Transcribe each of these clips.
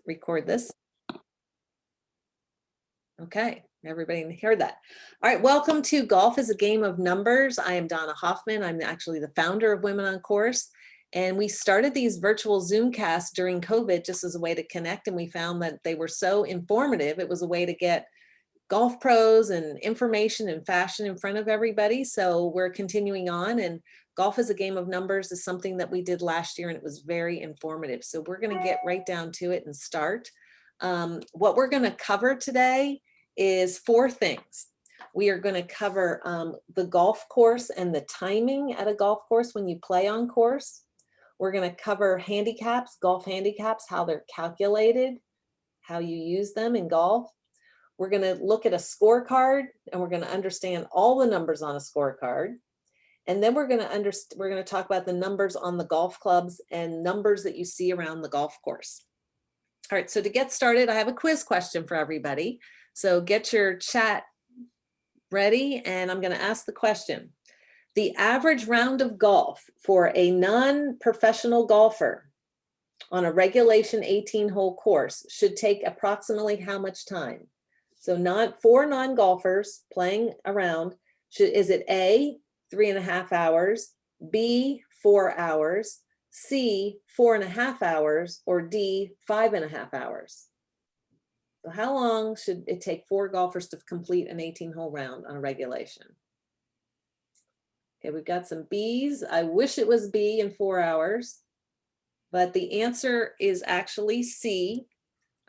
record this. Okay, everybody heard that. All right, welcome to Golf is a Game of Numbers. I am Donna Hoffman. I'm actually the founder of Women on Course. And we started these virtual Zoomcasts during COVID just as a way to connect. And we found that they were so informative. It was a way to get golf pros and information and fashion in front of everybody. So we're continuing on, and Golf is a Game of Numbers is something that we did last year and it was very informative. So we're going to get right down to it and start. What we're going to cover today is 4 things. We are going to cover the golf course and the timing at a golf course when you play on course. We're going to cover handicaps, golf handicaps, how they're calculated, how you use them in golf. We're going to look at a scorecard and we're going to understand all the numbers on a scorecard. And then we're going to talk about the numbers on the golf clubs and numbers that you see around the golf course. All right, so to get started, I have a quiz question for everybody. So get your chat ready and I'm going to ask the question. The average round of golf for a non-professional golfer on a regulation 18-hole course should take approximately how much time? So for non-golfers playing around, is it A, 3.5 hours, B, 4 hours, C, 4.5 hours, or D, 5.5 hours? So how long should it take 4 golfers to complete an 18-hole round on a regulation? Okay, we've got some B's. I wish it was B in 4 hours, but the answer is actually C.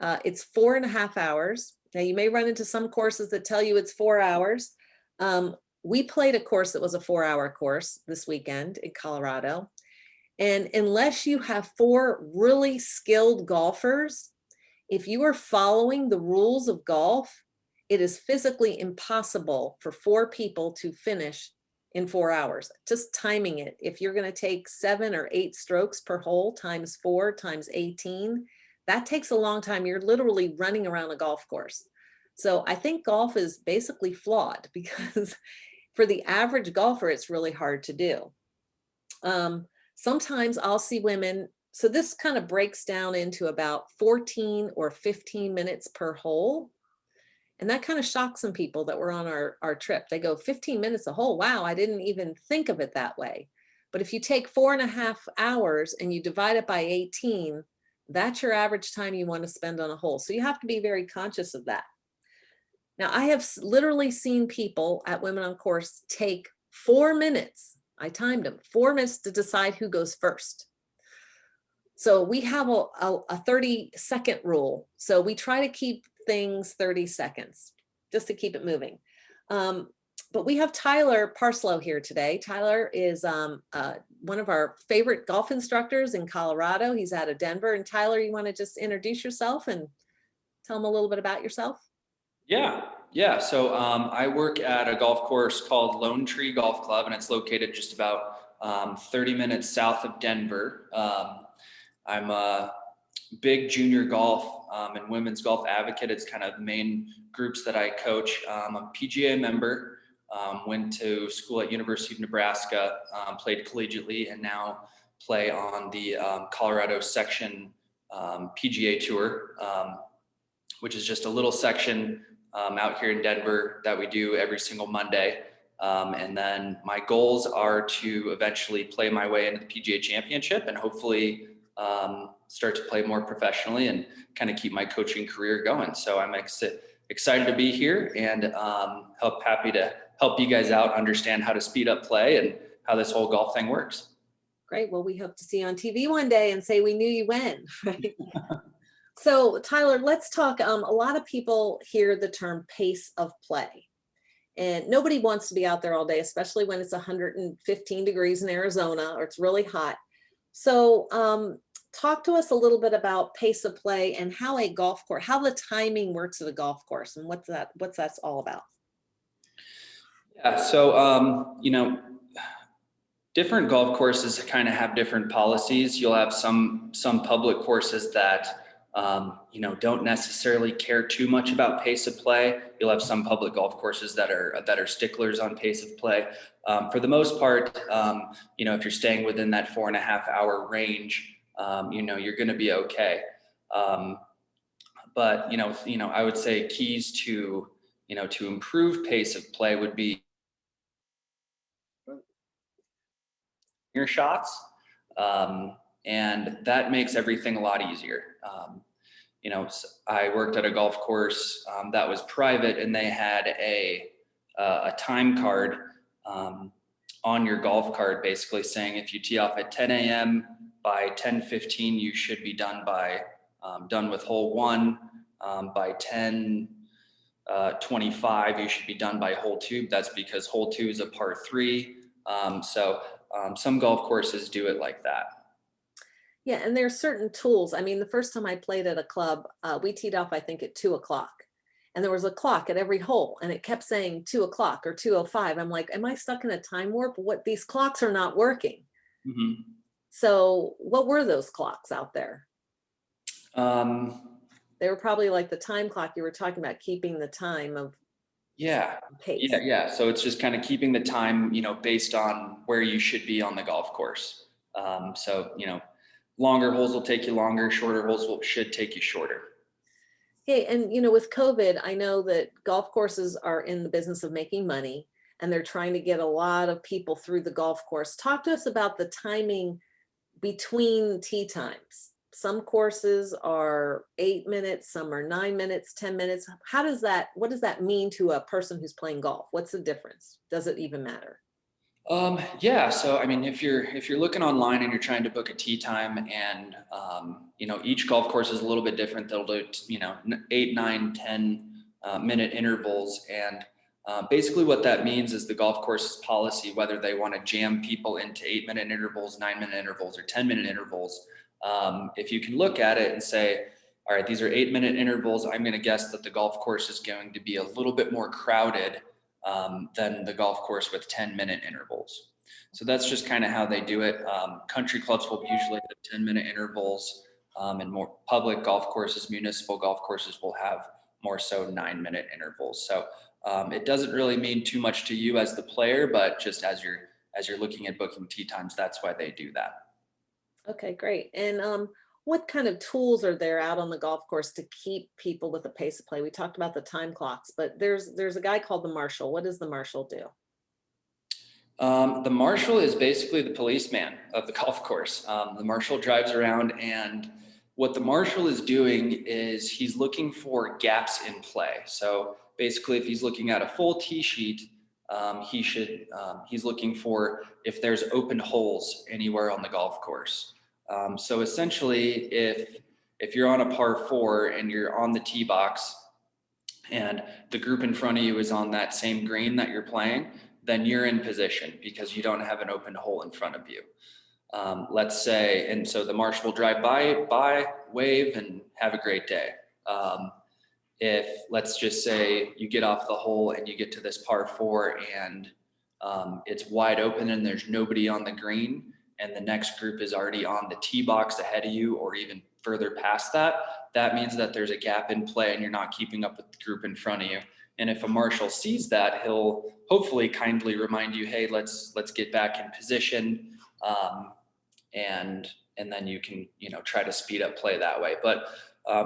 It's 4.5 hours. Now you may run into some courses that tell you it's 4 hours. We played a course that was a 4-hour course this weekend in Colorado. And unless you have 4 really skilled golfers, if you are following the rules of golf, it is physically impossible for 4 people to finish in 4 hours. Just timing it. If you're going to take 7 or 8 strokes per hole times 4 times 18, that takes a long time. You're literally running around a golf course. So I think golf is basically flawed because for the average golfer, it's really hard to do. Sometimes I'll see women, so this kind of breaks down into about 14 or 15 minutes per hole. And that kind of shocked some people that were on our trip. They go 15 minutes a hole. Wow, I didn't even think of it that way. But if you take 4.5 hours and you divide it by 18, that's your average time you want to spend on a hole. So you have to be very conscious of that. Now, I have literally seen people at Women on Course take 4 minutes. I timed them, 4 minutes to decide who goes first. So we have a 30-second rule. So we try to keep things 30 seconds just to keep it moving. But we have Tyler Parslow here today. Tyler is one of our favorite golf instructors in Colorado. He's out of Denver. And Tyler, you want to just introduce yourself and tell them a little bit about yourself? Yeah. So I work at a golf course called Lone Tree Golf Club, and it's located just about 30 minutes south of Denver. I'm a big junior golf and women's golf advocate. It's kind of the main groups that I coach. I'm a PGA member, went to school at University of Nebraska, played collegiately, and now play on the Colorado section PGA Tour, which is just a little section out here in Denver that we do every single Monday. And then my goals are to eventually play my way into the PGA Championship and hopefully start to play more professionally and kind of keep my coaching career going. So I'm excited to be here and happy to help you guys out, understand how to speed up play and how this whole golf thing works. Great. Well, we hope to see you on TV one day and say we knew you when, right? So Tyler, let's talk. A lot of people hear the term pace of play. And nobody wants to be out there all day, especially when it's 115 degrees in Arizona or it's really hot. So talk to us a little bit about pace of play and how a golf course, how the timing works at a golf course and what's that's all about. Yeah, so, different golf courses kind of have different policies. You'll have some public courses that don't necessarily care too much about pace of play. You'll have some public golf courses that are sticklers on pace of play. For the most part, if you're staying within that 4.5 hour range, you're going to be okay. But, I would say keys to, to improve pace of play would be your shots. And that makes everything a lot easier. I worked at a golf course that was private, and they had a time card on your golf cart, basically saying if you tee off at 10 a.m. by 10:15, you should be done with hole 1. By 10:25, you should be done by hole 2. That's because hole 2 is a par 3. Some golf courses do it like that. Yeah, and there's certain tools. I mean, the first time I played at a club, we teed off, I think, at 2:00. And there was a clock at every hole, and it kept saying 2:00 or 2:05. I'm like, am I stuck in a time warp? What, these clocks are not working. Mm-hmm. So what were those clocks out there? They were probably like the time clock you were talking about, keeping the time of pace. Yeah. So it's just kind of keeping the time, based on where you should be on the golf course. Longer holes will take you longer, shorter holes should take you shorter. Hey, and with COVID, I know that golf courses are in the business of making money, and they're trying to get a lot of people through the golf course. Talk to us about the timing between tee times. Some courses are 8 minutes, some are 9 minutes, 10 minutes. What does that mean to a person who's playing golf? What's the difference? Does it even matter? Yeah. So, I mean, if you're looking online and you're trying to book a tee time, and, each golf course is a little bit different. They'll do, 8, 9, 10 minute intervals. And basically what that means is the golf course's policy, whether they want to jam people into 8-minute intervals, 9-minute intervals, or 10-minute intervals. If you can look at it and say, all right, these are 8-minute intervals, I'm going to guess that the golf course is going to be a little bit more crowded than the golf course with 10-minute intervals. So that's just kind of how they do it. Country clubs will usually have 10-minute intervals, and more public golf courses, municipal golf courses will have more so 9-minute intervals. So it doesn't really mean too much to you as the player, but just as you're looking at booking tee times, that's why they do that. Okay, great. And what kind of tools are there out on the golf course to keep people with the pace of play? We talked about the time clocks, but there's a guy called the marshal. What does the marshal do? The marshal is basically the policeman of the golf course. The marshal drives around, and what the marshal is doing is he's looking for gaps in play. So basically, if he's looking at a full tee sheet, he's looking for if there's open holes anywhere on the golf course. So essentially, if you're on a par 4 and you're on the tee box and the group in front of you is on that same green that you're playing, then you're in position because you don't have an open hole in front of you. Let's say, and so the marshal will drive by, wave, and have a great day. If, let's just say, you get off the hole and you get to this par 4 and it's wide open and there's nobody on the green, and the next group is already on the tee box ahead of you or even further past that, that means that there's a gap in play and you're not keeping up with the group in front of you. And if a marshal sees that, he'll hopefully kindly remind you, hey, let's get back in position. And then you can, try to speed up play that way. But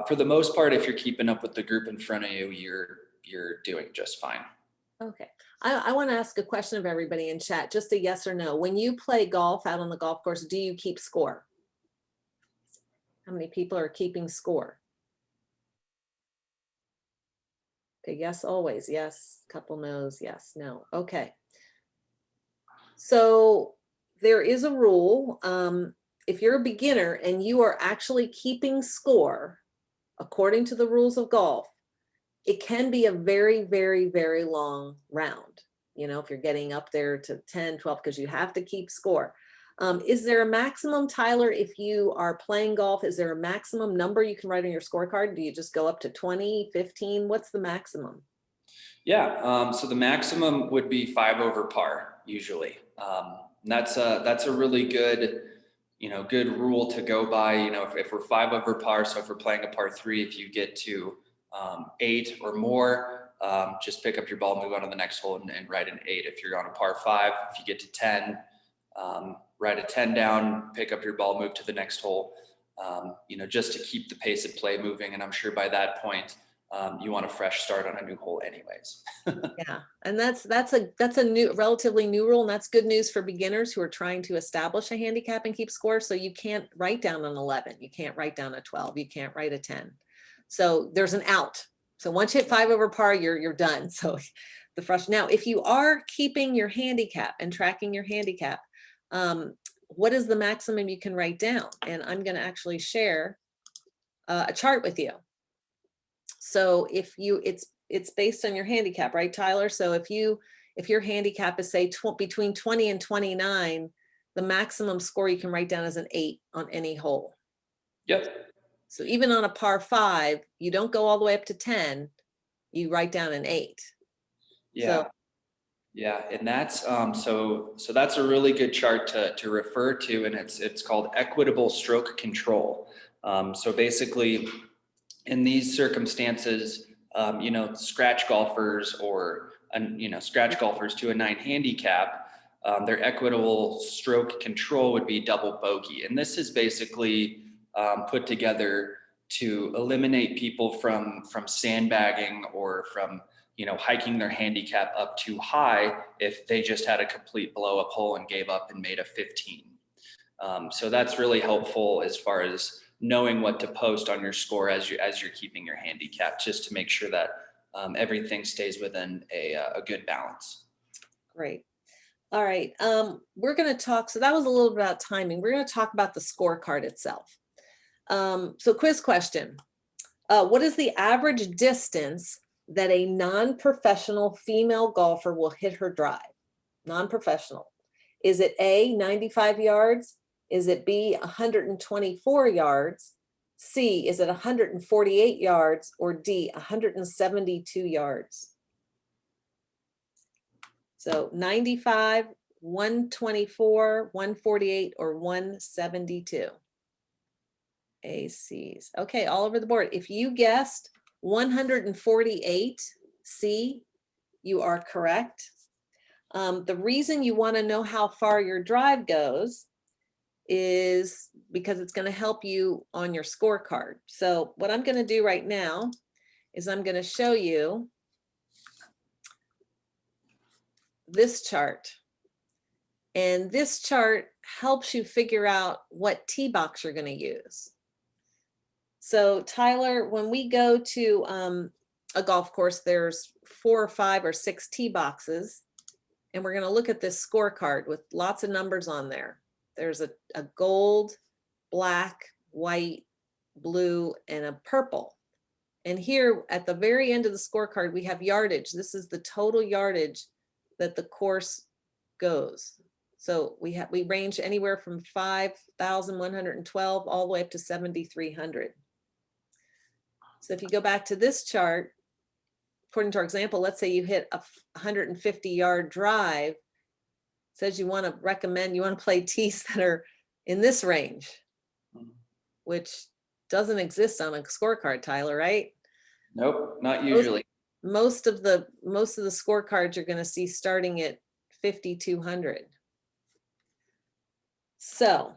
for the most part, if you're keeping up with the group in front of you, you're doing just fine. Okay. I want to ask a question of everybody in chat, just a yes or no. When you play golf out on the golf course, do you keep score? How many people are keeping score? Okay, yes, always. Yes, couple no's, yes, no. Okay. So there is a rule. If you're a beginner and you are actually keeping score, according to the rules of golf, it can be a very, very, very long round. If you're getting up there to 10, 12, because you have to keep score. Is there a maximum, Tyler, if you are playing golf, is there a maximum number you can write on your scorecard? Do you just go up to 20, 15? What's the maximum? Yeah, so the maximum would be 5 over par usually. That's a really good, good rule to go by. If we're 5 over par, so if we're playing a par 3, if you get to 8 or more, just pick up your ball, move on to the next hole and write an 8. If you're on a par 5, if you get to 10, write a 10 down, pick up your ball, move to the next hole. just to keep the pace of play moving. And I'm sure by that point, you want a fresh start on a new hole anyways. Yeah, and that's a new, relatively new rule, and that's good news for beginners who are trying to establish a handicap and keep score. So you can't write down an 11, you can't write down a 12, you can't write a 10. So there's an out. So once you hit 5 over par, you're done. So the fresh. Now, if you are keeping your handicap and tracking your handicap, what is the maximum you can write down? And I'm going to actually share a chart with you. So if it's based on your handicap, right, Tyler? So if your handicap is say between 20 and 29, the maximum score you can write down is an 8 on any hole. Yep. So even on a par 5, you don't go all the way up to 10, you write down an 8. Yeah. So, yeah, and that's so that's a really good chart to refer to, and it's called equitable stroke control. So basically, in these circumstances, scratch golfers or scratch golfers to a 9 handicap, their equitable stroke control would be double bogey, and this is basically put together to eliminate people from sandbagging or from hiking their handicap up too high if they just had a complete blow up hole and gave up and made a 15. So that's really helpful as far as knowing what to post on your score as you're keeping your handicap, just to make sure that everything stays within a good balance. great. All right. We're going to talk. So that was a little bit about timing. We're going to talk about the scorecard itself. So quiz question. What is the average distance that a non-professional female golfer will hit her drive? Non-professional. Is it A, 95 yards? Is it B, 124 yards? C, is it 148 yards? Or D, 172 yards? So 95, 124, 148, or 172. A, C's. Okay, all over the board. If you guessed 148 C, you are correct. The reason you want to know how far your drive goes is because it's going to help you on your scorecard. So what I'm going to do right now is I'm going to show you this chart. And this chart helps you figure out what tee box you're going to use. So Tyler, when we go to a golf course, there's 4 or 5 or 6 tee boxes. And we're going to look at this scorecard with lots of numbers on there. There's a gold, black, white, blue, and a purple. And here at the very end of the scorecard, we have yardage. This is the total yardage that the course goes. So we range anywhere from 5,112 all the way up to 7,300. So if you go back to this chart, according to our example, let's say you hit a 150-yard drive, says you want to play tees that are in this range, which doesn't exist on a scorecard, Tyler, right? Nope, not usually. Most of the scorecards you're going to see starting at 5,200. So,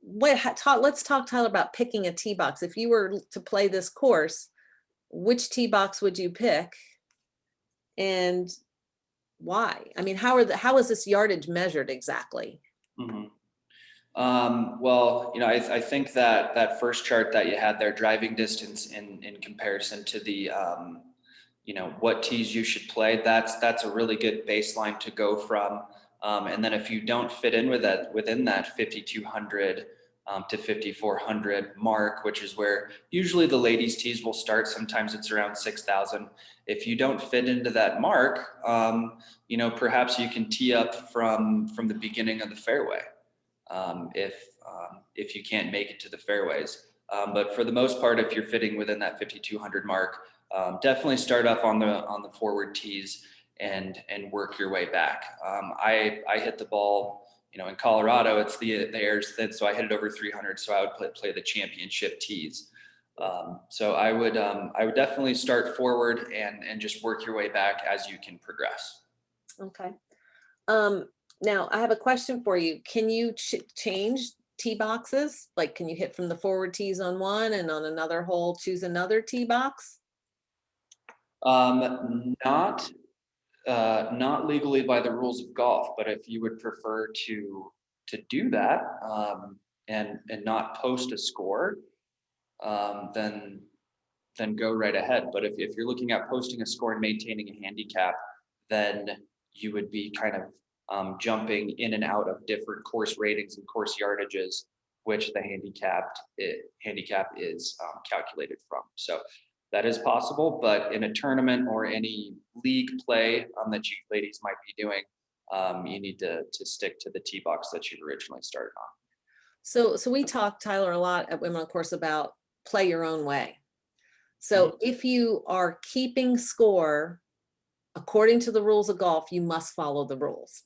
let's talk, Tyler, about picking a tee box. If you were to play this course, which tee box would you pick, and why? I mean, how is this yardage measured exactly? Mm-hmm. Well, I think that first chart that you had there, driving distance in comparison to the, what tees you should play, that's a really good baseline to go from. And then if you don't fit in within that 5,200 to 5,400 mark, which is where usually the ladies' tees will start. Sometimes it's around 6,000. If you don't fit into that mark, perhaps you can tee up from the beginning of the fairway. If you can't make it to the fairways. But for the most part, if you're fitting within that 5,200 mark, definitely start off on the forward tees and work your way back. I hit the ball, in Colorado, it's the air's thin, so I hit it over 300. So I would play the championship tees. So I would definitely start forward and just work your way back as you can progress. Okay. Now, I have a question for you. Can you change tee boxes? Like, can you hit from the forward tees on one and on another hole, choose another tee box? Not not legally by the rules of golf, but if you would prefer to do that, and not post a score, then go right ahead. But if you're looking at posting a score and maintaining a handicap, then you would be kind of jumping in and out of different course ratings and course yardages, which the handicap is calculated from. So that is possible, but in a tournament or any league play that you ladies might be doing, you need to stick to the tee box that you originally started on. So we talk, Tyler, a lot at Women on Course about play your own way. So if you are keeping score according to the rules of golf, you must follow the rules.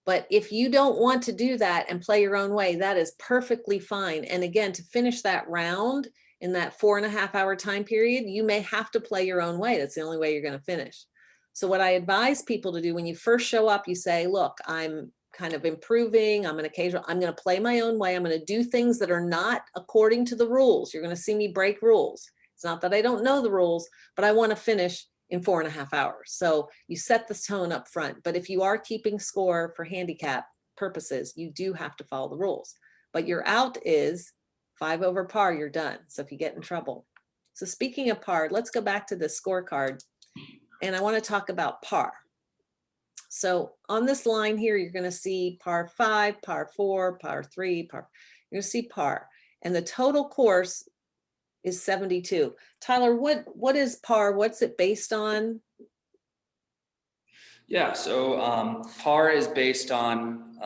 But if you don't want to do that and play your own way, that is perfectly fine. And again, to finish that round in that 4.5-hour time period, you may have to play your own way. That's the only way you're going to finish. So what I advise people to do when you first show up, you say, look, I'm kind of improving. I'm going to play my own way. I'm going to do things that are not according to the rules. You're going to see me break rules. It's not that I don't know the rules, but I want to finish in 4.5 hours. So you set the tone up front. But if you are keeping score for handicap purposes, you do have to follow the rules. But your out is 5 over par, you're done. So if you get in trouble. So speaking of par, let's go back to the scorecard. And I want to talk about par. So on this line here, you're going to see par 5, par 4, par 3, par. You're going to see par. And the total course is 72. Tyler, what is par? What's it based on? Yeah, so par is based on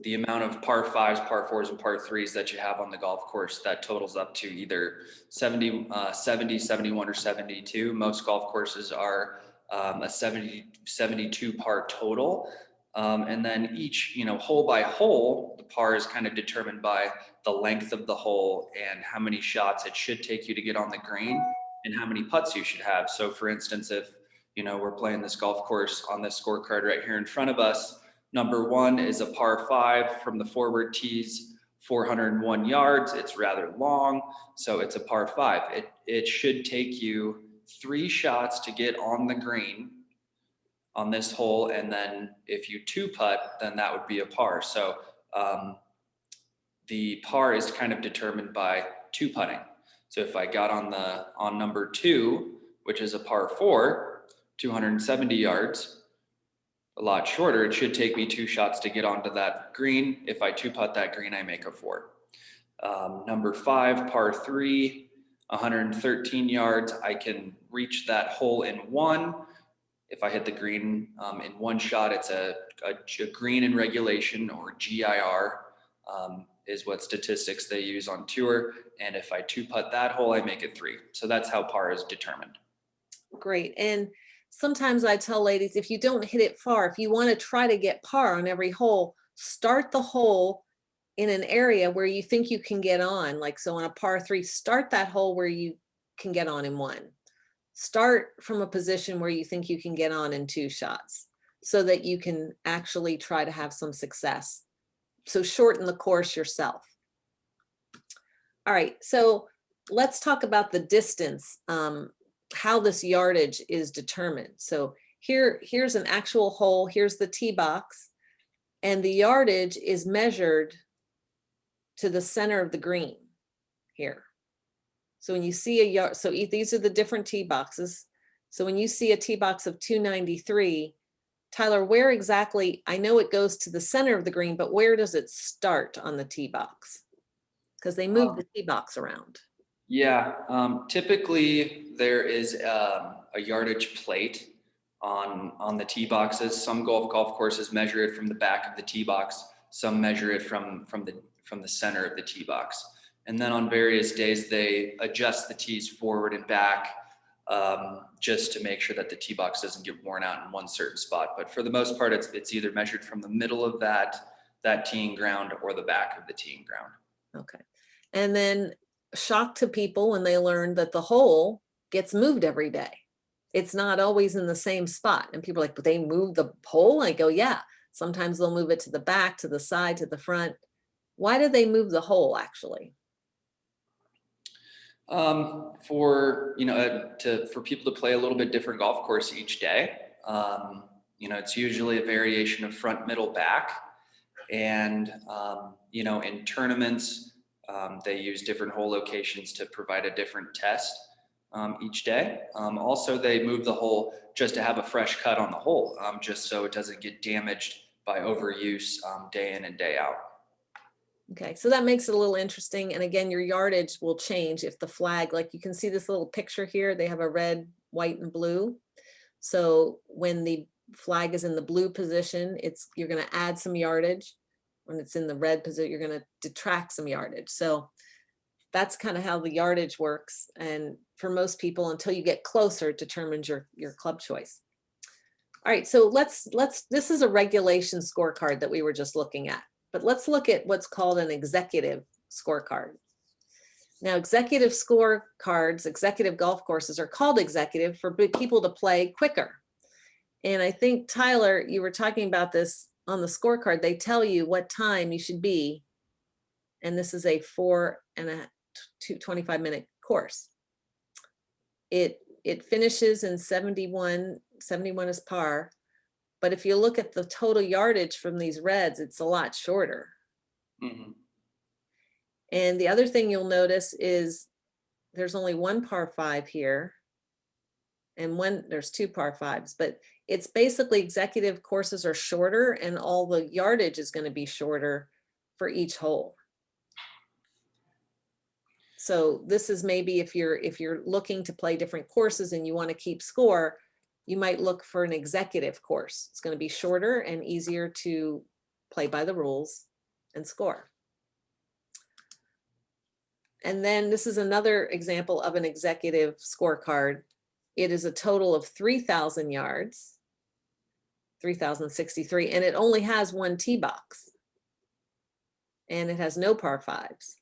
the amount of par 5s, par 4s, and par 3s that you have on the golf course. That totals up to either 70, 71, or 72. Most golf courses are a 72 par total. And then each, hole by hole, the par is kind of determined by the length of the hole and how many shots it should take you to get on the green and how many putts you should have. So for instance, if we're playing this golf course on this scorecard right here in front of us, number 1 is a par 5 from the forward tees, 401 yards. It's rather long, so it's a par 5. It should take you 3 shots to get on the green on this hole, and then if you 2-putt, then that would be a par. So the par is kind of determined by 2-putting. So if I got on number 2, which is a par 4, 270 yards, a lot shorter, it should take me 2 shots to get onto that green. If I 2-putt that green, I make a 4. Number 5, par 3, 113 yards. I can reach that hole in 1. If I hit the green in 1 shot, it's a green in regulation, or GIR, is what statistics they use on tour. And if I 2-putt that hole, I make it 3. So that's how par is determined. Great. And sometimes I tell ladies, if you don't hit it far, if you want to try to get par on every hole, start the hole in an area where you think you can get on. Like, so on a par 3, start that hole where you can get on in 1. Start from a position where you think you can get on in 2 shots so that you can actually try to have some success. So shorten the course yourself. All right, so let's talk about the distance, how this yardage is determined. So here's an actual hole, here's the tee box, and the yardage is measured to the center of the green here. So when you see a yard, so these are the different tee boxes. So when you see a tee box of 293, Tyler, where exactly, I know it goes to the center of the green, but where does it start on the tee box? Because they move the tee box around. Yeah, typically there is a yardage plate on the tee boxes. Some golf courses measure it from the back of the tee box. Some measure it from the center of the tee box. And then on various days, they adjust the tees forward and back just to make sure that the tee box doesn't get worn out in one certain spot. But for the most part, it's either measured from the middle of that teeing ground or the back of the teeing ground. Okay. And then shock to people when they learn that the hole gets moved every day. It's not always in the same spot. And people are like, but they move the hole? I go, yeah. Sometimes they'll move it to the back, to the side, to the front. Why do they move the hole actually? For, for people to play a little bit different golf course each day. It's usually a variation of front, middle, back. And, in tournaments, they use different hole locations to provide a different test each day. Also, they move the hole just to have a fresh cut on the hole, just so it doesn't get damaged by overuse day in and day out. Okay, so that makes it a little interesting. And again, your yardage will change if the flag, like you can see this little picture here, they have a red, white, and blue. So when the flag is in the blue position, you're going to add some yardage. When it's in the red position, you're going to detract some yardage. So that's kind of how the yardage works. And for most people, until you get closer, it determines your club choice. All right, so this is a regulation scorecard that we were just looking at. But let's look at what's called an executive scorecard. Now, executive scorecards, executive golf courses are called executive for people to play quicker. And I think, Tyler, you were talking about this on the scorecard. They tell you what time you should be. And this is a 25-minute course. It finishes in 71 is par. But if you look at the total yardage from these reds, it's a lot shorter. Mm-hmm. And the other thing you'll notice is there's only one par 5 here. And there's 2 par 5s, but it's basically executive courses are shorter and all the yardage is going to be shorter for each hole. So this is maybe if you're looking to play different courses and you want to keep score, you might look for an executive course. It's going to be shorter and easier to play by the rules and score. And then this is another example of an executive scorecard. It is a total of 3,000 yards, 3,063, and it only has one tee box. And it has no par 5s.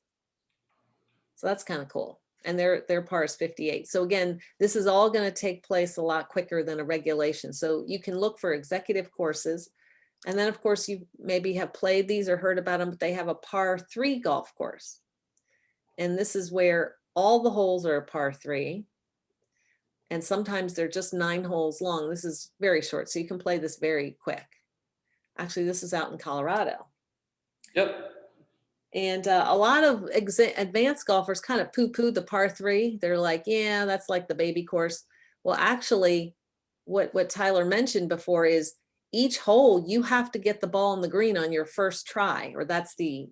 So that's kind of cool. And their par is 58. So again, this is all going to take place a lot quicker than a regulation. So you can look for executive courses. And then of course you maybe have played these or heard about them, but they have a par 3 golf course. And this is where all the holes are a par 3. And sometimes they're just 9 holes long. This is very short. So you can play this very quick. Actually, this is out in Colorado. Yep. And a lot of advanced golfers kind of poo-poo the par 3. They're like, yeah, that's like the baby course. Well, actually, what Tyler mentioned before is each hole, you have to get the ball in the green on your first try, or that's the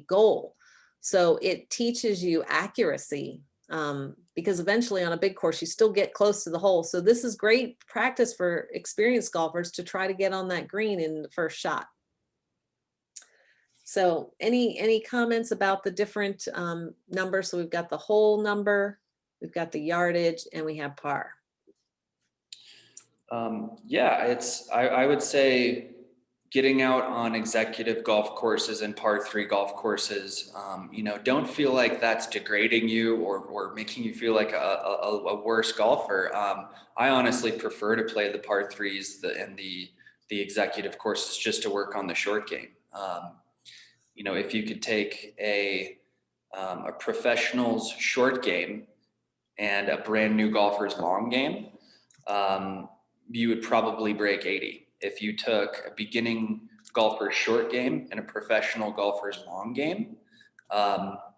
goal. So it teaches you accuracy because eventually on a big course, you still get close to the hole. So this is great practice for experienced golfers to try to get on that green in the first shot. So any comments about the different numbers? So we've got the hole number, we've got the yardage, and we have par. Yeah, I would say getting out on executive golf courses and par 3 golf courses, don't feel like that's degrading you or making you feel like a worse golfer. I honestly prefer to play the par 3s and the executive courses just to work on the short game. If you could take a professional's short game and a brand new golfer's long game, you would probably break 80. If you took a beginning golfer's short game and a professional golfer's long game,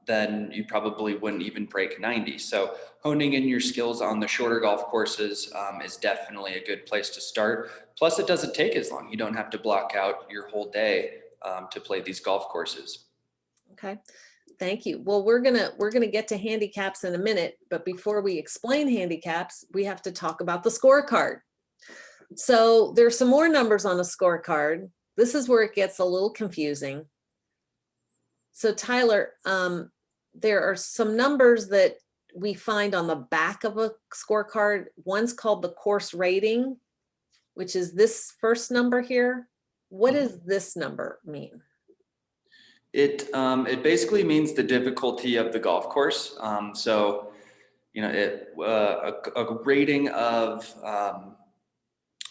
then you probably wouldn't even break 90. So honing in your skills on the shorter golf courses is definitely a good place to start. Plus, it doesn't take as long. You don't have to block out your whole day to play these golf courses. Okay, thank you. Well, we're gonna get to handicaps in a minute, but before we explain handicaps, we have to talk about the scorecard. So there's some more numbers on a scorecard. This is where it gets a little confusing. So Tyler, there are some numbers that we find on the back of a scorecard. One's called the course rating, which is this first number here. What does this number mean? It basically means the difficulty of the golf course. A rating of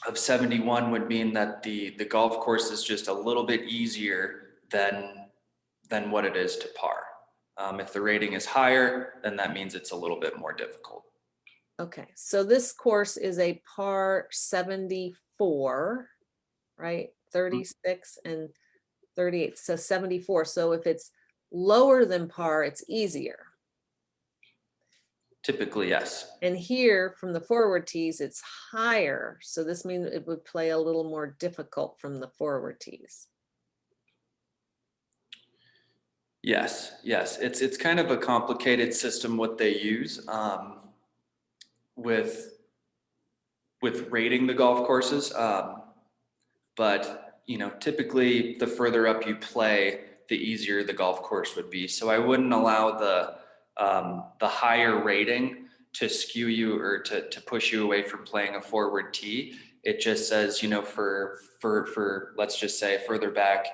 of 71 would mean that the golf course is just a little bit easier than what it is to par. If the rating is higher, then that means it's a little bit more difficult. Okay, so this course is a par 74, right? 36 and 38, so 74. So if it's lower than par, it's easier. Typically, yes. And here from the forward tees, it's higher. So this means it would play a little more difficult from the forward tees. Yes, yes. It's kind of a complicated system what they use with rating the golf courses. But you know, typically the further up you play, the easier the golf course would be. So I wouldn't allow the higher rating to skew you or to push you away from playing a forward tee. It just says, you know, for let's just say further back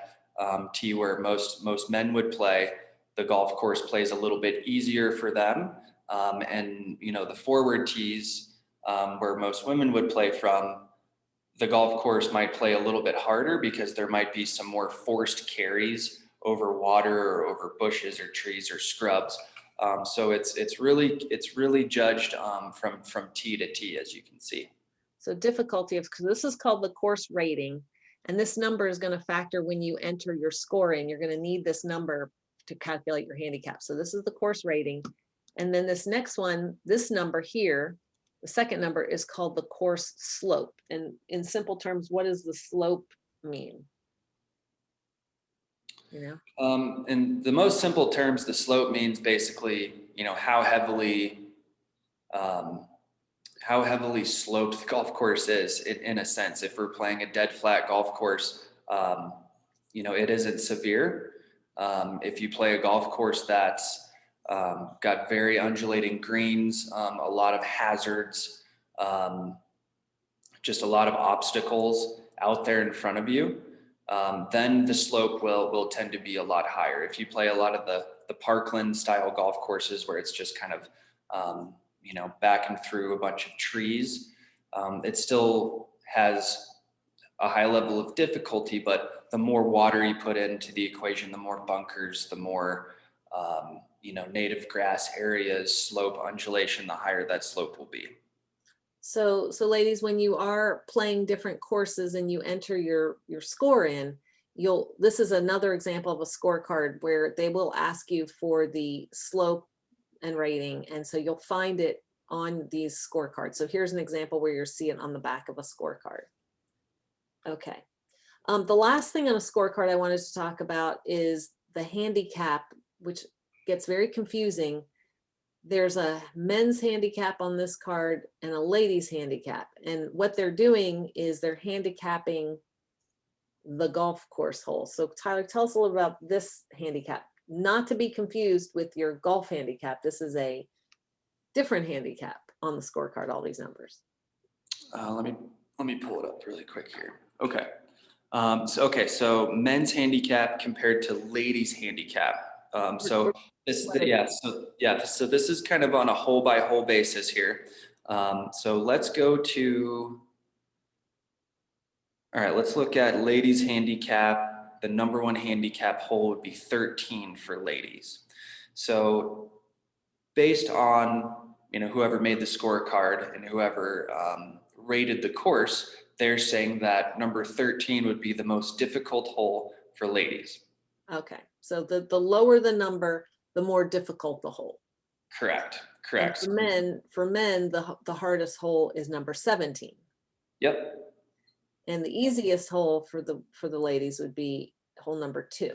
tee where most men would play, the golf course plays a little bit easier for them. And you know, the forward tees where most women would play from, the golf course might play a little bit harder because there might be some more forced carries over water or over bushes or trees or scrubs. So it's really judged from tee to tee, as you can see. So difficulty of, because this is called the course rating, and this number is going to factor when you enter your scoring. You're going to need this number to calculate your handicap. So this is the course rating. And then this next one, this number here, the second number is called the course slope. And in simple terms, what does the slope mean? You know? In the most simple terms, the slope means basically, you know, how heavily sloped the golf course is in a sense. If we're playing a dead flat golf course, you know, it isn't severe. If you play a golf course that's got very undulating greens, a lot of hazards, just a lot of obstacles out there in front of you, then the slope will tend to be a lot higher. If you play a lot of the Parkland style golf courses where it's just kind of, you know, back and through a bunch of trees, it still has a high level of difficulty, but the more water you put into the equation, the more bunkers, the more, you know, native grass areas, slope, undulation, the higher that slope will be. So ladies, when you are playing different courses and you enter your score in, this is another example of a scorecard where they will ask you for the slope and rating. And so you'll find it on these scorecards. So here's an example where you'll see it on the back of a scorecard. Okay. The last thing on a scorecard I wanted to talk about is the handicap, which gets very confusing. There's a men's handicap on this card and a ladies handicap. And what they're doing is they're handicapping the golf course hole. So Tyler, tell us a little about this handicap, not to be confused with your golf handicap. This is a different handicap on the scorecard, all these numbers. Let me pull it up really quick here. Okay. So men's handicap compared to ladies handicap. So this is kind of on a hole by hole basis here. So let's go to, all right, let's look at ladies handicap. The number one handicap hole would be 13 for ladies. So based on, you know, whoever made the scorecard and whoever rated the course, they're saying that number 13 would be the most difficult hole for ladies. Okay, so the lower the number, the more difficult the hole. Correct. And for men, the hardest hole is number 17. Yep. And the easiest hole for the ladies would be hole number 2.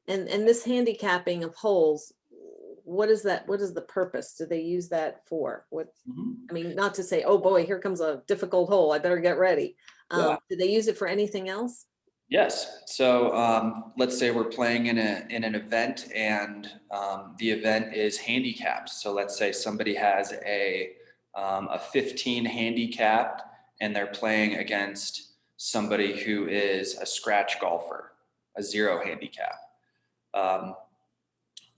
And this handicapping of holes, what is that? What is the purpose? Do they use that for? I mean, not to say, oh boy, here comes a difficult hole, I better get ready. Do they use it for anything else? Yes. So let's say we're playing in an event and the event is handicapped. So let's say somebody has a 15 handicap and they're playing against somebody who is a scratch golfer, a 0 handicap.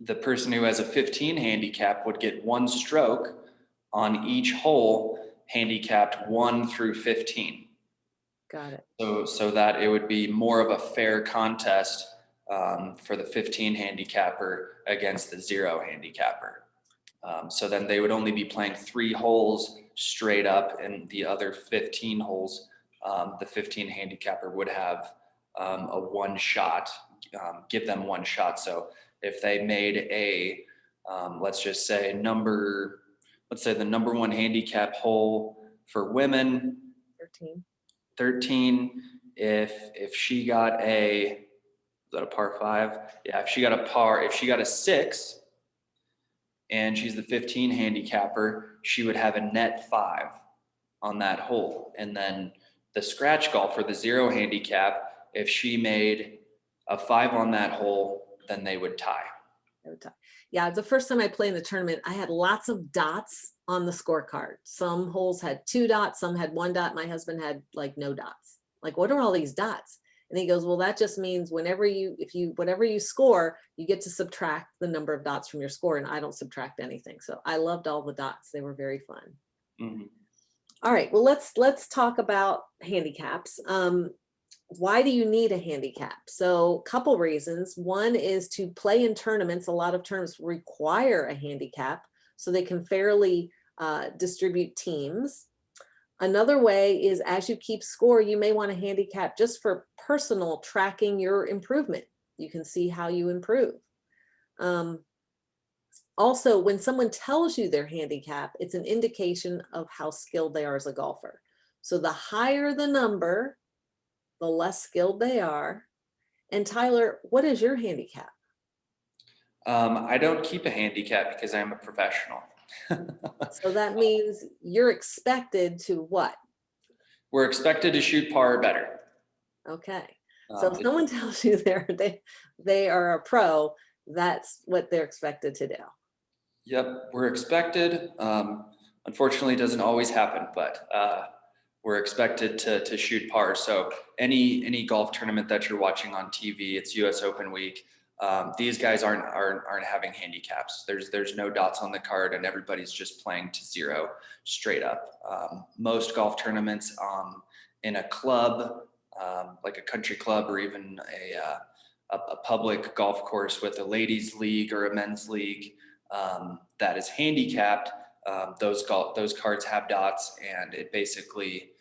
The person who has a 15 handicap would get 1 stroke on each hole handicapped 1 through 15. Got it. So that it would be more of a fair contest for the 15 handicapper against the 0 handicapper. So then they would only be playing 3 holes straight up, and the other 15 holes, the 15 handicapper would have a 1 shot, give them 1 shot. So if they made a, let's just say the number 1 handicap hole for women, 13, if she got is that a par 5? Yeah, if she got a 6 and she's the 15 handicapper, she would have a net 5 on that hole. And then the scratch golfer, the 0 handicap, if she made a 5 on that hole, then they would tie. Yeah, the first time I played in the tournament, I had lots of dots on the scorecard. Some holes had 2 dots, some had 1 dot. My husband had like no dots. Like, what are all these dots? And he goes, well, that just means whatever you score, you get to subtract the number of dots from your score. And I don't subtract anything. So I loved all the dots. They were very fun. Mm-hmm. All right, well, let's talk about handicaps. Why do you need a handicap? So a couple reasons. One is to play in tournaments. A lot of tournaments require a handicap so they can fairly distribute teams. Another way is, as you keep score, you may want a handicap just for personal tracking your improvement. You can see how you improve. Also, when someone tells you their handicap, it's an indication of how skilled they are as a golfer. So the higher the number, the less skilled they are. And Tyler, what is your handicap? I don't keep a handicap because I'm a professional. So that means you're expected to what? We're expected to shoot par or better. Okay. So if someone tells you they are a pro, that's what they're expected to do. Yep, we're expected. Unfortunately, it doesn't always happen, but we're expected to shoot par. So any golf tournament that you're watching on TV, it's US Open week. These guys aren't having handicaps. There's no dots on the card, and everybody's just playing to 0 straight up. Most golf tournaments in a club, like a country club, or even a public golf course with a ladies league or a men's league that is handicapped, those cards have dots, and it basically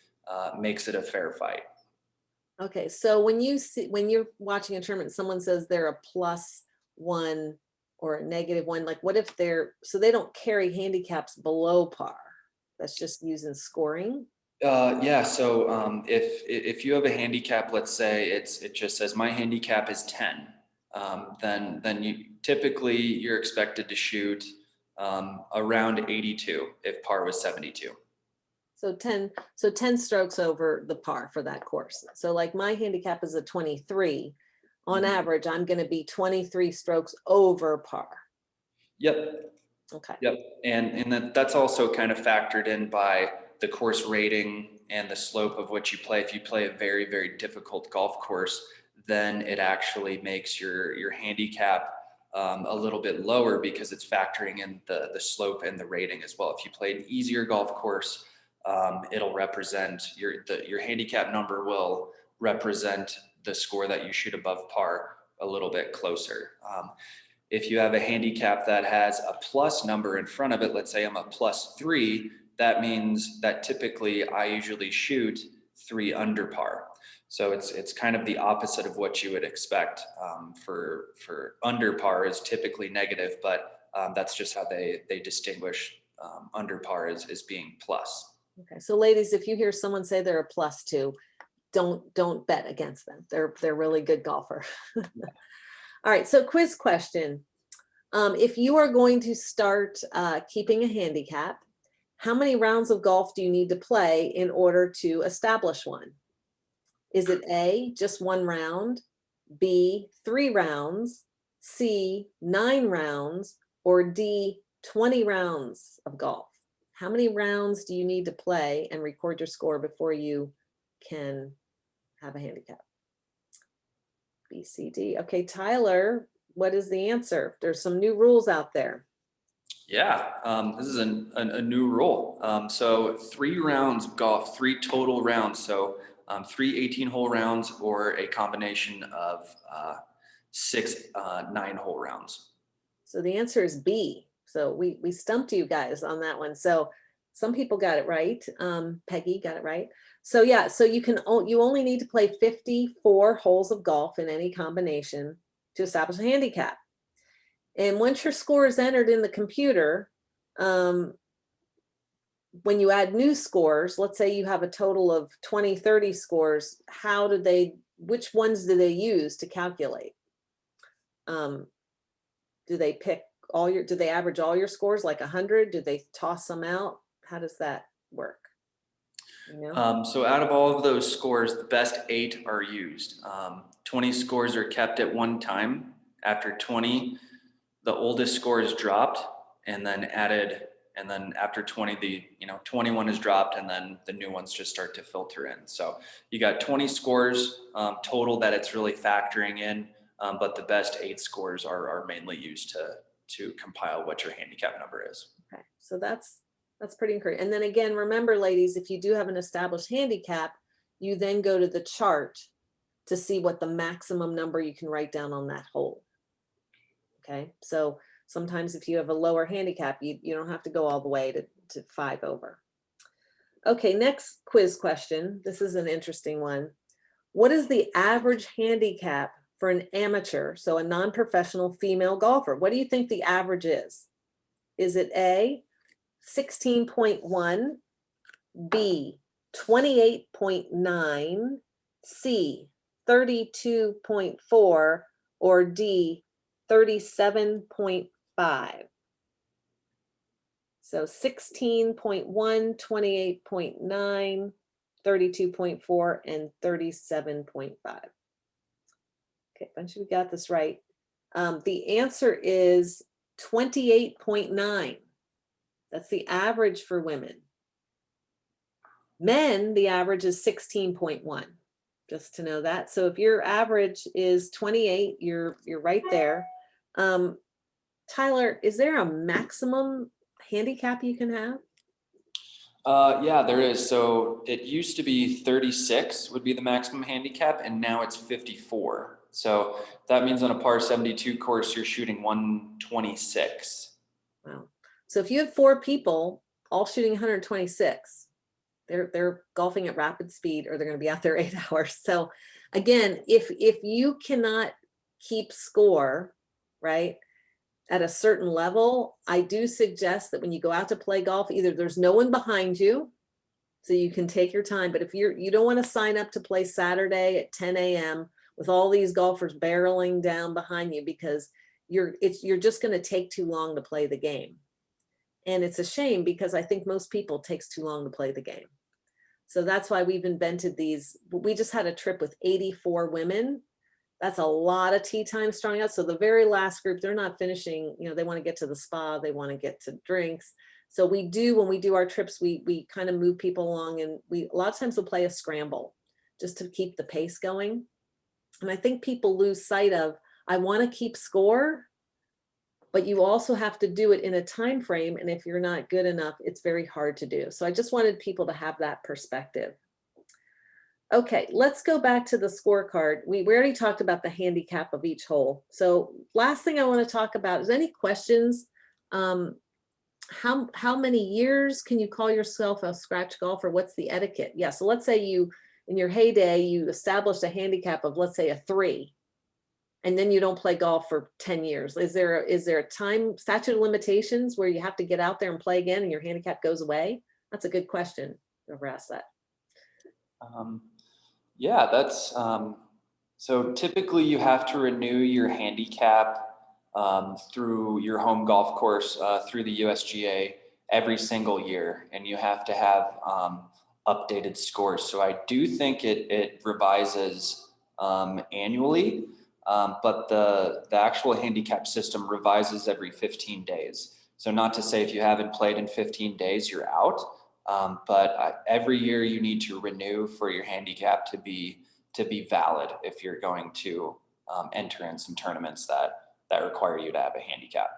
makes it a fair fight. Okay, so when you're watching a tournament, someone says they're a +1 or a -1, like what if so they don't carry handicaps below par? That's just using scoring. Yeah. So if you have a handicap, let's say it just says my handicap is 10, then you're expected to shoot around 82 if par was 72. So 10 strokes over the par for that course. So like my handicap is a 23. On average, I'm going to be 23 strokes over par. Yep. Okay. Yep. And that's also kind of factored in by the course rating and the slope of what you play. If you play a very, very difficult golf course, then it actually makes your handicap a little bit lower because it's factoring in the slope and the rating as well. If you play an easier golf course, it'll represent your handicap number will represent the score that you shoot above par a little bit closer. If you have a handicap that has a plus number in front of it, let's say I'm a +3, that means that typically I usually shoot 3 under par. So it's kind of the opposite of what you would expect. For under par is typically negative, but that's just how they distinguish under par as being plus. Okay, so ladies, if you hear someone say they're a +2, don't bet against them. They're really good golfer. All right, so quiz question. If you are going to start keeping a handicap, how many rounds of golf do you need to play in order to establish one? Is it A, just 1 round, B, 3 rounds, C, 9 rounds, or D, 20 rounds of golf? How many rounds do you need to play and record your score before you can have a handicap? B, C, D. Okay, Tyler, what is the answer? There's some new rules out there. Yeah, this is a new rule. So 3 rounds of golf, 3 total rounds. So 3 18-hole rounds or a combination of 6 9-hole rounds. So the answer is B. So we stumped you guys on that one. So some people got it right. Peggy got it right. So yeah, so you only need to play 54 holes of golf in any combination to establish a handicap. And once your score is entered in the computer, when you add new scores, let's say you have a total of 20, 30 scores, which ones do they use to calculate? Do they do they average all your scores like 100? Do they toss some out? How does that work? You know? So out of all of those scores, the best 8 are used. 20 scores are kept at one time. After 20, the oldest score is dropped and then added, and then after 20, 21 is dropped, and then the new ones just start to filter in. So you got 20 scores total that it's really factoring in, but the best 8 scores are mainly used to compile what your handicap number is. Okay, so that's pretty encouraging. And then again, remember, ladies, if you do have an established handicap, you then go to the chart to see what the maximum number you can write down on that hole. Okay, so sometimes if you have a lower handicap, you don't have to go all the way to 5 over. Okay, next quiz question. This is an interesting one. What is the average handicap for an amateur, so a non-professional female golfer? What do you think the average is? Is it A, 16.1, B, 28.9, C, 32.4, or D, 37.5? So 16.1, 28.9, 32.4, and 37.5. Okay, a bunch of you got this right. The answer is 28.9. That's the average for women. Men, the average is 16.1, just to know that. So if your average is 28, you're right there. Tyler, is there a maximum handicap you can have? Yeah, there is. So it used to be 36 would be the maximum handicap, and now it's 54. So that means on a par 72 course, you're shooting 126. Wow. So if you have 4 people all shooting 126, they're golfing at rapid speed, or they're going to be out there 8 hours. So again, if you cannot keep score, right, at a certain level, I do suggest that when you go out to play golf, either there's no one behind you, so you can take your time. But if you don't want to sign up to play Saturday at 10 a.m. with all these golfers barreling down behind you, because you're just going to take too long to play the game. And it's a shame, because I think most people it takes too long to play the game. So that's why we've invented these. We just had a trip with 84 women. That's a lot of tee time starting out. So the very last group, they're not finishing, they want to get to the spa, they want to get to drinks. So when we do our trips, we kind of move people along, and a lot of times we'll play a scramble just to keep the pace going. And I think people lose sight of, I want to keep score, but you also have to do it in a time frame. And if you're not good enough, it's very hard to do. So I just wanted people to have that perspective. Okay, let's go back to the scorecard. We already talked about the handicap of each hole. So last thing I want to talk about is any questions. How many years can you call yourself a scratch golfer? What's the etiquette? Yeah, so let's say you, in your heyday, you established a handicap of, let's say, a 3, and then you don't play golf for 10 years. Is there a time statute of limitations where you have to get out there and play again and your handicap goes away? That's a good question. Never asked that. Yeah, that's so typically you have to renew your handicap through your home golf course through the USGA every single year, and you have to have updated scores. So I do think it revises annually, but the actual handicap system revises every 15 days. So not to say if you haven't played in 15 days, you're out. But every year you need to renew for your handicap to be valid if you're going to enter in some tournaments that require you to have a handicap.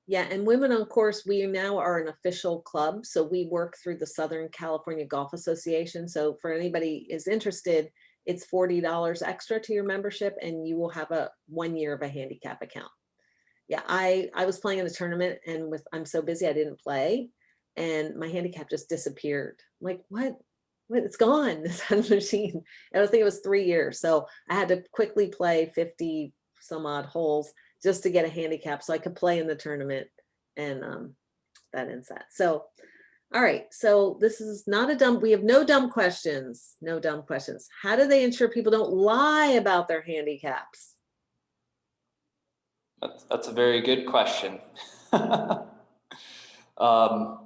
Yeah, and Women on Course, we now are an official club, so we work through the Southern California Golf Association. So for anybody is interested, it's $40 extra to your membership, and you will have a 1 year of a handicap account. Yeah, I was playing in a tournament, and I'm so busy I didn't play, and my handicap just disappeared. I'm like, what? What? It's gone. This machine. And I think it was 3 years, so I had to quickly play 50 some odd holes just to get a handicap so I could play in the tournament, and that ends that. So, all right. So this is not a dumb. We have no dumb questions. No dumb questions. How do they ensure people don't lie about their handicaps? That's a very good question. Do you want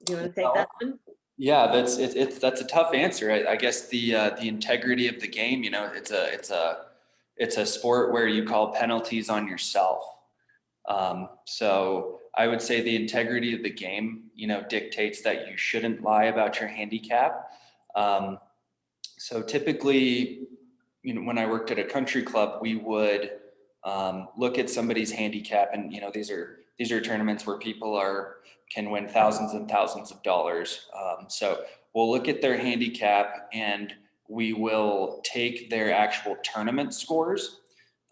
to take that one? Yeah, that's a tough answer. I guess the integrity of the game. You know, it's a sport where you call penalties on yourself. So I would say the integrity of the game, you know, dictates that you shouldn't lie about your handicap. So typically, you know, when I worked at a country club, we would look at somebody's handicap, and you know, these are tournaments where people can win thousands and thousands of dollars. So we'll look at their handicap, and we will take their actual tournament scores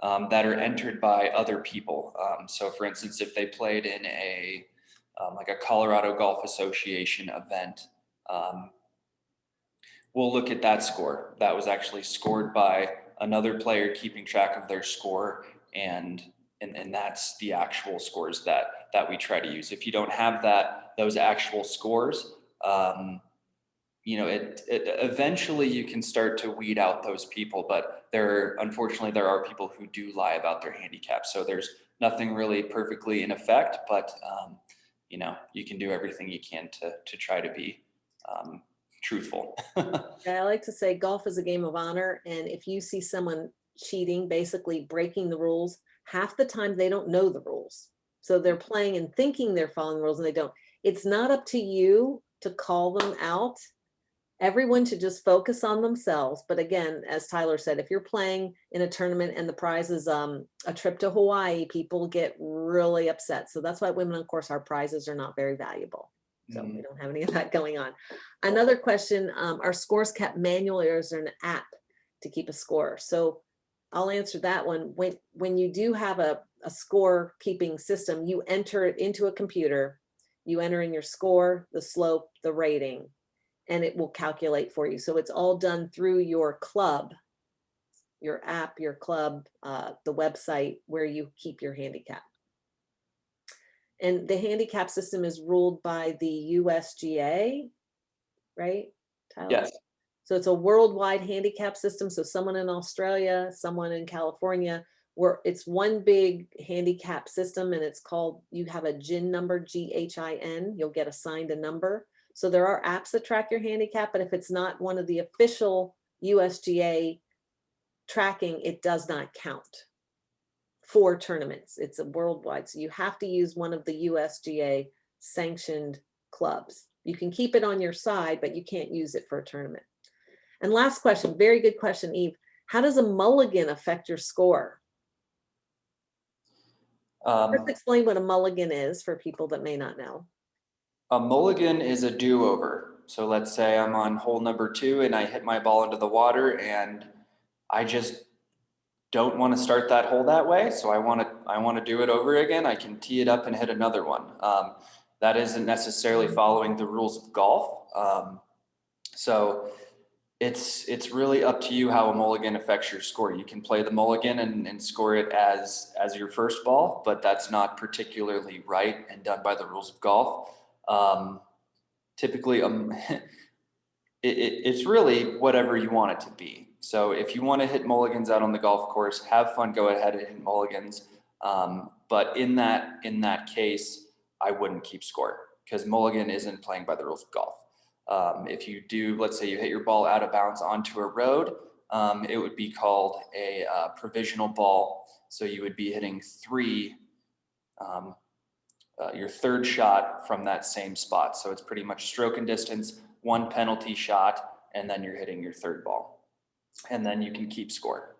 that are entered by other people. So for instance, if they played in like a Colorado Golf Association event, we'll look at that score. That was actually scored by another player keeping track of their score, and that's the actual scores that we try to use. If you don't have those actual scores, you know, it eventually you can start to weed out those people, but unfortunately there are people who do lie about their handicap. So there's nothing really perfectly in effect, but you know, you can do everything you can to try to be truthful. I like to say golf is a game of honor. And if you see someone cheating, basically breaking the rules, half the time they don't know the rules. So they're playing and thinking they're following the rules, and they don't. It's not up to you to call them out. Everyone should just focus on themselves. But again, as Tyler said, if you're playing in a tournament and the prize is a trip to Hawaii, people get really upset. So that's why Women on Course, our prizes are not very valuable. So we don't have any of that going on. Another question, are scores kept manually, or is there an app to keep a score? So I'll answer that one. When you do have a score keeping system, you enter it into a computer, you enter in your score, the slope, the rating, and it will calculate for you. So it's all done through your club, your app, your club, the website where you keep your handicap. And the handicap system is ruled by the USGA, right, Tyler? Yes. So it's a worldwide handicap system. So someone in Australia, someone in California, where it's one big handicap system, and it's called, you have a GHIN number, GHIN, you'll get assigned a number. So there are apps that track your handicap, but if it's not one of the official USGA tracking, it does not count for tournaments. It's a worldwide. So you have to use one of the USGA sanctioned clubs. You can keep it on your side, but you can't use it for a tournament. And last question, very good question, Eve. How does a mulligan affect your score? Let's explain what a mulligan is for people that may not know. A mulligan is a do-over. So let's say I'm on hole number 2 and I hit my ball into the water, and I just don't want to start that hole that way. So I want to do it over again. I can tee it up and hit another one. That isn't necessarily following the rules of golf. So it's really up to you how a mulligan affects your score. You can play the mulligan and score it as your first ball, but that's not particularly right and done by the rules of golf. Typically, it's really whatever you want it to be. So if you want to hit mulligans out on the golf course, have fun, go ahead and hit mulligans. But in that case, I wouldn't keep score, because mulligan isn't playing by the rules of golf. If you do, let's say you hit your ball out of bounds onto a road, it would be called a provisional ball. So you would be hitting your third shot from that same spot. So it's pretty much stroke and distance, one penalty shot, and then you're hitting your third ball. And then you can keep score.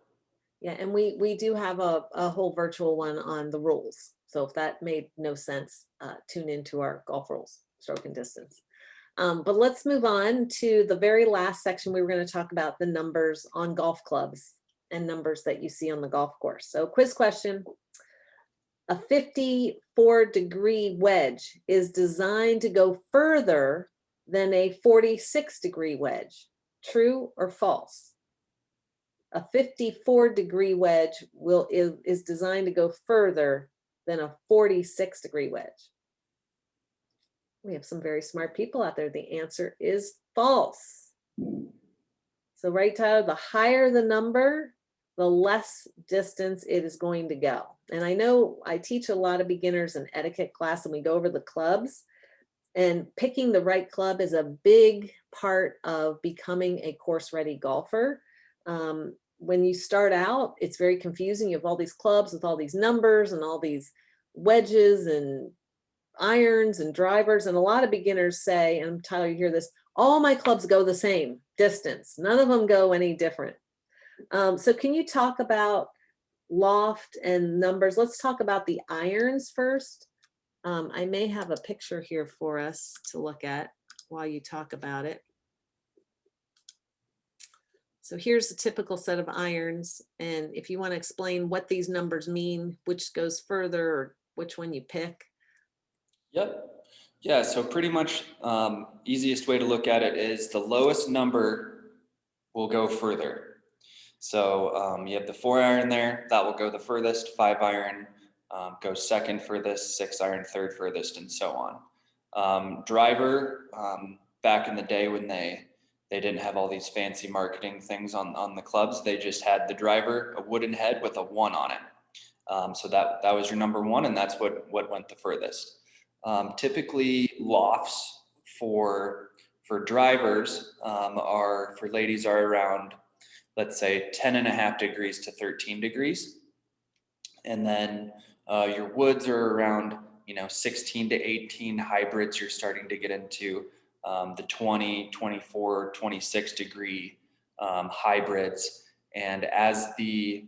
Yeah, and we do have a whole virtual one on the rules. So if that made no sense, tune into our golf rules, stroke and distance. But let's move on to the very last section. We were going to talk about the numbers on golf clubs and numbers that you see on the golf course. So quiz question. A 54-degree wedge is designed to go further than a 46-degree wedge. True or false? A 54-degree wedge is designed to go further than a 46-degree wedge. We have some very smart people out there. The answer is false. So right, Tyler, the higher the number, the less distance it is going to go. And I know I teach a lot of beginners in etiquette class, and we go over the clubs, and picking the right club is a big part of becoming a course-ready golfer. When you start out, it's very confusing. You have all these clubs with all these numbers and all these wedges and irons and drivers. And a lot of beginners say, and Tyler, you hear this, all my clubs go the same distance. None of them go any different. So can you talk about loft and numbers? Let's talk about the irons first. I may have a picture here for us to look at while you talk about it. So here's a typical set of irons. And if you want to explain what these numbers mean, which goes further or which one you pick. Yep. Yeah, so pretty much easiest way to look at it is the lowest number will go further. So you have the 4-iron there, that will go the furthest. 5-iron goes second furthest, 6-iron third furthest, and so on. Driver, back in the day when they didn't have all these fancy marketing things on the clubs, they just had the driver, a wooden head with a 1 on it. So that was your number 1, and that's what went the furthest. Typically lofts for drivers for ladies are around, let's say 10.5 degrees to 13 degrees. And then your woods are around, 16 to 18. Hybrids, you're starting to get into the 20, 24, 26 degree hybrids. And as the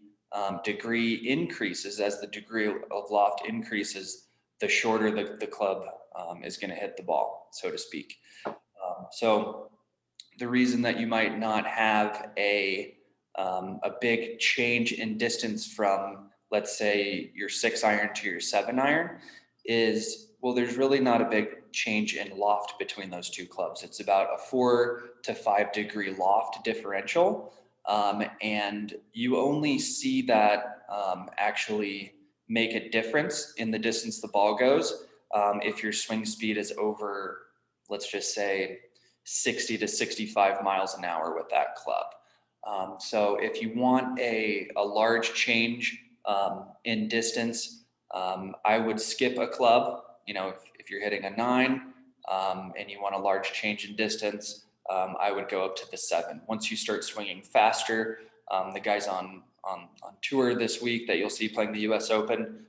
degree increases, as the degree of loft increases, the shorter the club is going to hit the ball, so to speak. So the reason that you might not have a big change in distance from, let's say, your 6-iron to your 7-iron is, well, there's really not a big change in loft between those two clubs. It's about a 4 to 5 degree loft differential. And you only see that actually make a difference in the distance the ball goes if your swing speed is over, let's just say, 60 to 65 miles an hour with that club. So if you want a large change in distance, I would skip a club. If you're hitting a 9 and you want a large change in distance, I would go up to the 7. Once you start swinging faster, the guys on tour this week that you'll see playing the US Open,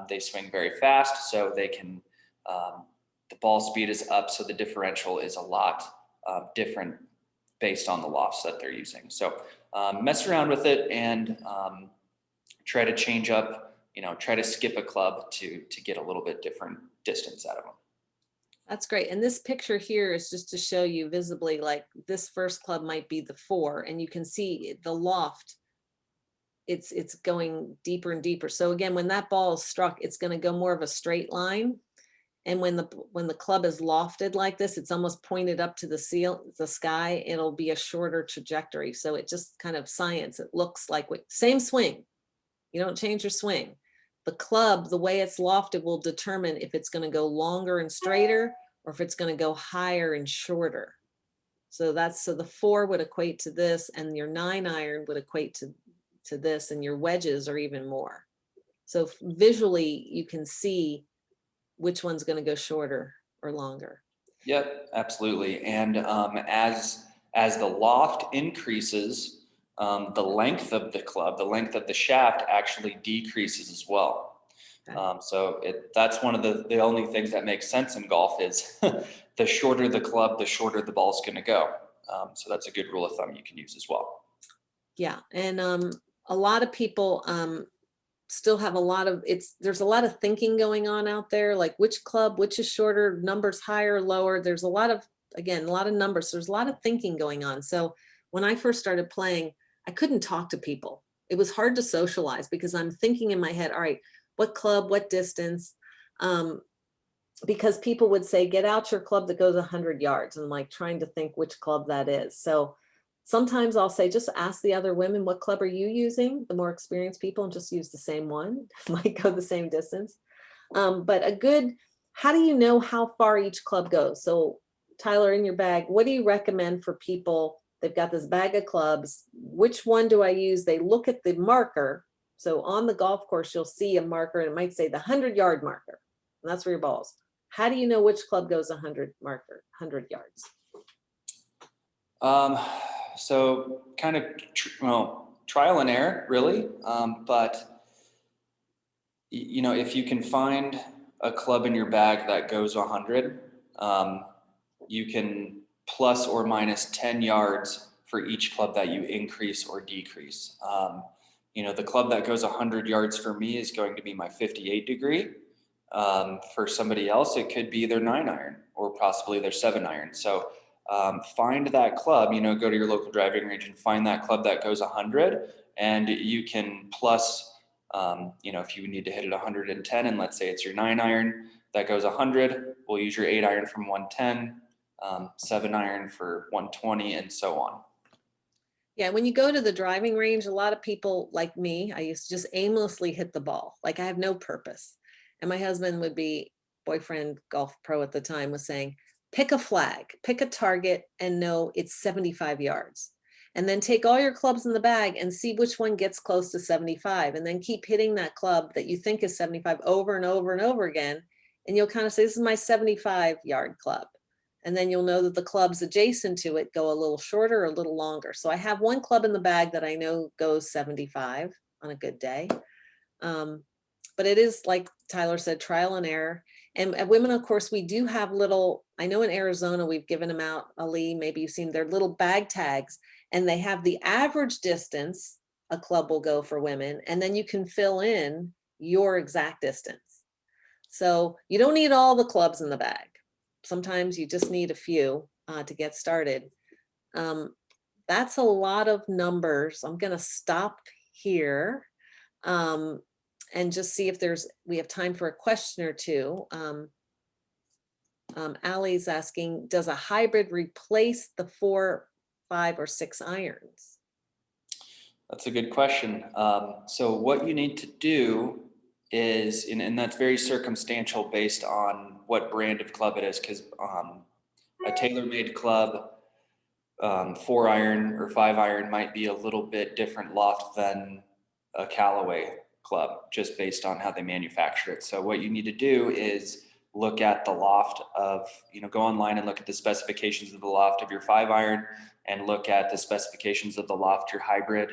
they swing very fast, so they can, the ball speed is up, so the differential is a lot different based on the lofts that they're using. So mess around with it and try to change up, try to skip a club to get a little bit different distance out of them. That's great. And this picture here is just to show you visibly, like this first club might be the 4, and you can see the loft. It's going deeper and deeper. So again, when that ball is struck, it's going to go more of a straight line. And when the club is lofted like this, it's almost pointed up to the sky. It'll be a shorter trajectory. So it just kind of science. It looks like same swing. You don't change your swing. The club, the way it's lofted, will determine if it's going to go longer and straighter or if it's going to go higher and shorter. So the 4 would equate to this, and your 9-iron would equate to this, and your wedges are even more. So visually, you can see which one's going to go shorter or longer. Yep, absolutely. And as the loft increases, the length of the club, the length of the shaft actually decreases as well. Okay. So that's one of the only things that makes sense in golf is the shorter the club, the shorter the ball's going to go. So that's a good rule of thumb you can use as well. Yeah, and a lot of people still have a lot of, there's a lot of thinking going on out there, like which club, which is shorter, numbers higher, lower. There's a lot of, again, a lot of numbers. So there's a lot of thinking going on. So when I first started playing, I couldn't talk to people. It was hard to socialize because I'm thinking in my head, all right, what club, what distance? Because people would say, get out your club that goes 100 yards. And I'm like trying to think which club that is. So sometimes I'll say, just ask the other women, what club are you using? The more experienced people, and just use the same one, might go the same distance. But a good, how do you know how far each club goes? So Tyler, in your bag, what do you recommend for people? They've got this bag of clubs. Which one do I use? They look at the marker. So on the golf course, you'll see a marker and it might say the 100-yard marker. And that's where your ball's. How do you know which club goes 100 yards? So kind of, trial and error, really. But you know, if you can find a club in your bag that goes 100, you can plus or minus 10 yards for each club that you increase or decrease. You know, the club that goes 100 yards for me is going to be my 58 degree. For somebody else, it could be their 9-iron or possibly their 7-iron. So find that club, you know, go to your local driving range and find that club that goes 100, and you can plus, you know, if you need to hit it 110, and let's say it's your 9-iron that goes 100, we'll use your 8-iron from 110, 7-iron for 120, and so on. Yeah, when you go to the driving range, a lot of people like me, I used to just aimlessly hit the ball. Like I have no purpose. And my husband would be, boyfriend, golf pro at the time, was saying, pick a flag, pick a target, and know it's 75 yards. And then take all your clubs in the bag and see which one gets close to 75. And then keep hitting that club that you think is 75 over and over and over again. And you'll kind of say, this is my 75-yard club. And then you'll know that the clubs adjacent to it go a little shorter or a little longer. So I have one club in the bag that I know goes 75 on a good day. But it is, like Tyler said, trial and error. And at Women, of course, we do have little, I know in Arizona, we've given them out, Ali, maybe you've seen their little bag tags, and they have the average distance a club will go for women. And then you can fill in your exact distance. So you don't need all the clubs in the bag. Sometimes you just need a few to get started. That's a lot of numbers. I'm going to stop here and just see if we have time for a question or two. Allie's asking, does a hybrid replace the 4, 5, or 6 irons? That's a good question. So what you need to do is, and that's very circumstantial based on what brand of club it is, because a tailor-made club, 4-iron or 5-iron might be a little bit different loft than a Callaway club, just based on how they manufacture it. So what you need to do is look at the loft of, you know, go online and look at the specifications of the loft of your 5-iron, and look at the specifications of the loft, your hybrid,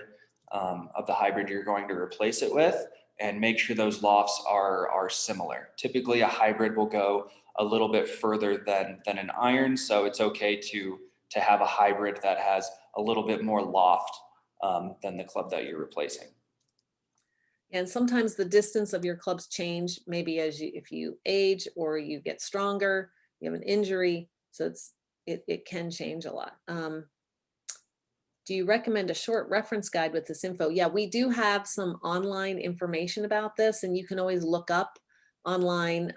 of the hybrid you're going to replace it with, and make sure those lofts are similar. Typically a hybrid will go a little bit further than an iron. So it's okay to have a hybrid that has a little bit more loft than the club that you're replacing. And sometimes the distance of your clubs change, maybe if you age or you get stronger, you have an injury. So it can change a lot. Do you recommend a short reference guide with this info? Yeah, we do have some online information about this, and you can always look up online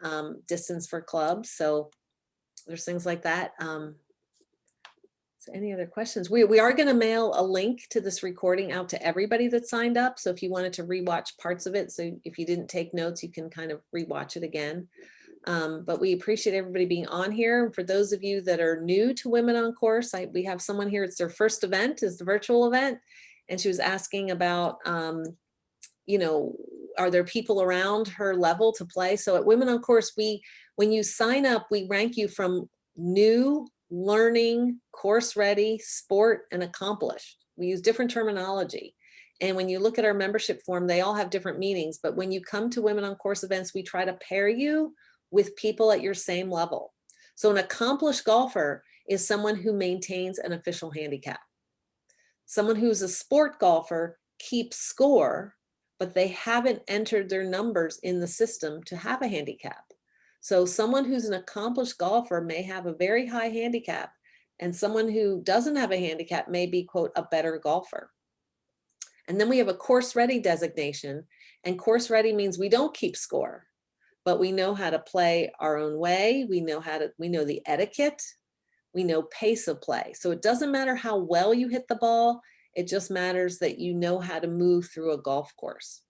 distance for clubs. So there's things like that. So any other questions? We are going to mail a link to this recording out to everybody that signed up. So if you wanted to rewatch parts of it, so if you didn't take notes, you can kind of rewatch it again. But we appreciate everybody being on here. For those of you that are new to Women on Course, we have someone here, it's their first event, is the virtual event. And she was asking about, you know, are there people around her level to play? So at Women on Course, when you sign up, we rank you from new, learning, course ready, sport, and accomplished. We use different terminology. And when you look at our membership form, they all have different meanings. But when you come to Women on Course events, we try to pair you with people at your same level. So an accomplished golfer is someone who maintains an official handicap. Someone who's a sport golfer keeps score, but they haven't entered their numbers in the system to have a handicap. So someone who's an accomplished golfer may have a very high handicap, and someone who doesn't have a handicap may be, quote, a better golfer. And then we have a course ready designation, and course ready means we don't keep score, but we know how to play our own way. We know the etiquette, we know pace of play. So it doesn't matter how well you hit the ball, it just matters that you know how to move through a golf course.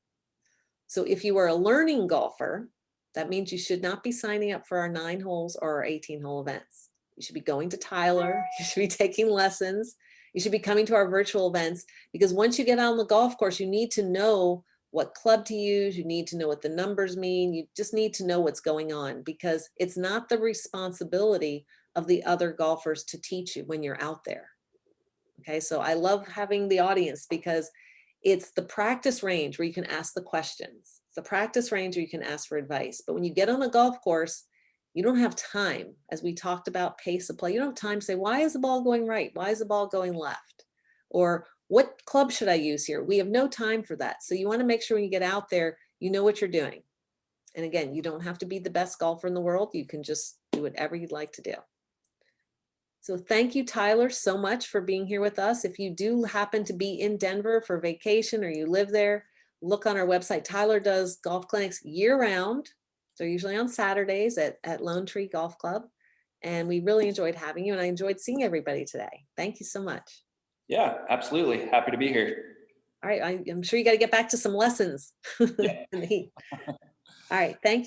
So if you are a learning golfer, that means you should not be signing up for our 9 holes or our 18-hole events. You should be going to Tyler, you should be taking lessons, you should be coming to our virtual events, because once you get out on the golf course, you need to know what club to use, you need to know what the numbers mean, you just need to know what's going on, because it's not the responsibility of the other golfers to teach you when you're out there. Okay, so I love having the audience because it's the practice range where you can ask the questions. It's the practice range where you can ask for advice. But when you get on a golf course, you don't have time, as we talked about pace of play, you don't have time to say, why is the ball going right? Why is the ball going left? Or what club should I use here? We have no time for that. So you want to make sure when you get out there, you know what you're doing. And again, you don't have to be the best golfer in the world. You can just do whatever you'd like to do. So thank you, Tyler, so much for being here with us. If you do happen to be in Denver for vacation or you live there, look on our website. Tyler does golf clinics year round. They're usually on Saturdays at Lone Tree Golf Club. And we really enjoyed having you, and I enjoyed seeing everybody today. Thank you so much. Yeah, absolutely. Happy to be here. All right, I'm sure you got to get back to some lessons Yeah. in the heat. All right, thank you.